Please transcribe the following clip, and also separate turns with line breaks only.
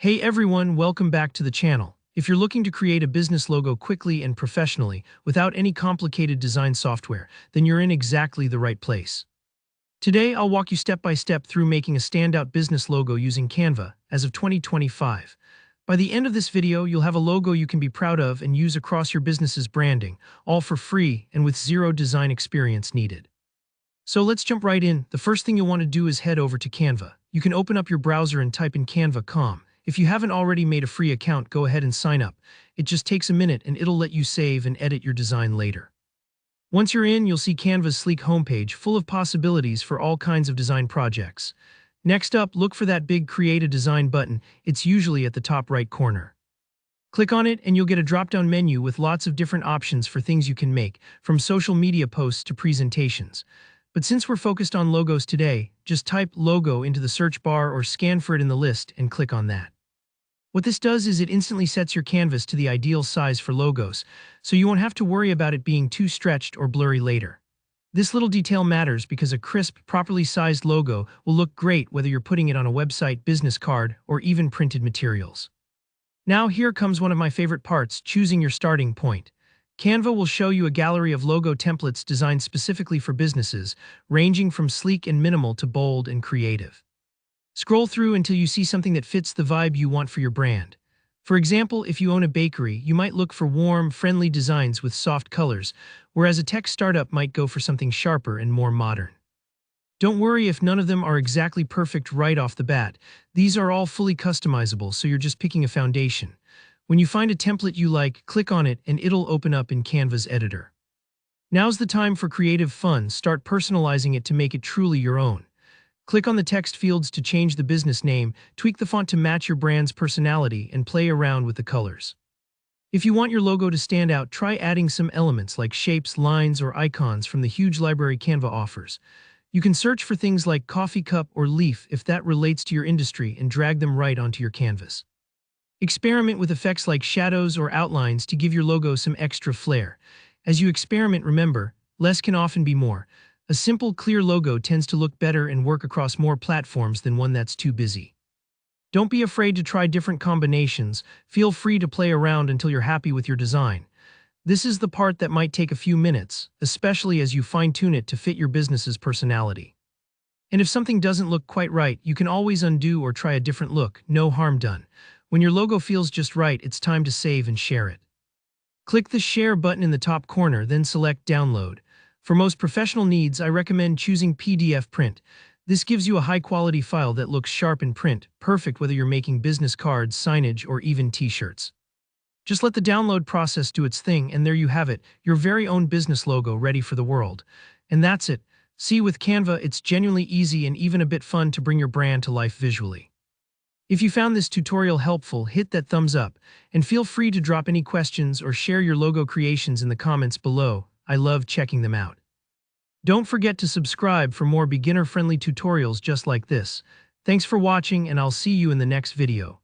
Hey everyone, welcome back to the channel. If you're looking to create a business logo quickly and professionally without any complicated design software, then you're in exactly the right place. Today, I'll walk you step by step through making a standout business logo using Canva as of 2025. By the end of this video, you'll have a logo you can be proud of and use across your business's branding, all for free and with zero design experience needed. So let's jump right in. The first thing you'll want to do is head over to Canva. You can open up your browser and type in canva.com. If you haven't already made a free account, go ahead and sign up. It just takes a minute and it'll let you save and edit your design later. Once you're in, you'll see Canva's sleek homepage full of possibilities for all kinds of design projects. Next up, look for that big Create a Design button. It's usually at the top right corner. Click on it and you'll get a drop-down menu with lots of different options for things you can make, from social media posts to presentations. But since we're focused on logos today, just type logo into the search bar or scan for it in the list and click on that. What this does is it instantly sets your canvas to the ideal size for logos, so you won't have to worry about it being too stretched or blurry later. This little detail matters because a crisp, properly sized logo will look great whether you're putting it on a website, business card, or even printed materials. Now here comes one of my favorite parts, choosing your starting point. Canva will show you a gallery of logo templates designed specifically for businesses, ranging from sleek and minimal to bold and creative. Scroll through until you see something that fits the vibe you want for your brand. For example, if you own a bakery, you might look for warm, friendly designs with soft colors, whereas a tech startup might go for something sharper and more modern. Don't worry if none of them are exactly perfect right off the bat. These are all fully customizable, so you're just picking a foundation. When you find a template you like, click on it and it'll open up in Canva's editor. Now's the time for creative fun. Start personalizing it to make it truly your own. Click on the text fields to change the business name, tweak the font to match your brand's personality, and play around with the colors. If you want your logo to stand out, try adding some elements like shapes, lines, or icons from the huge library Canva offers. You can search for things like coffee cup or leaf if that relates to your industry and drag them right onto your canvas. Experiment with effects like shadows or outlines to give your logo some extra flair. As you experiment, remember, less can often be more. A simple, clear logo tends to look better and work across more platforms than one that's too busy. Don't be afraid to try different combinations. Feel free to play around until you're happy with your design. This is the part that might take a few minutes, especially as you fine-tune it to fit your business's personality. And if something doesn't look quite right, you can always undo or try a different look. No harm done. When your logo feels just right, it's time to save and share it. Click the Share button in the top corner, then select Download. For most professional needs, I recommend choosing PDF print. This gives you a high-quality file that looks sharp in print, perfect whether you're making business cards, signage, or even t-shirts. Just let the download process do its thing, and there you have it, your very own business logo ready for the world. And that's it. See, with Canva, it's genuinely easy and even a bit fun to bring your brand to life visually. If you found this tutorial helpful, hit that thumbs up, and feel free to drop any questions or share your logo creations in the comments below. I love checking them out. Don't forget to subscribe for more beginner-friendly tutorials just like this. Thanks for watching, and I'll see you in the next video.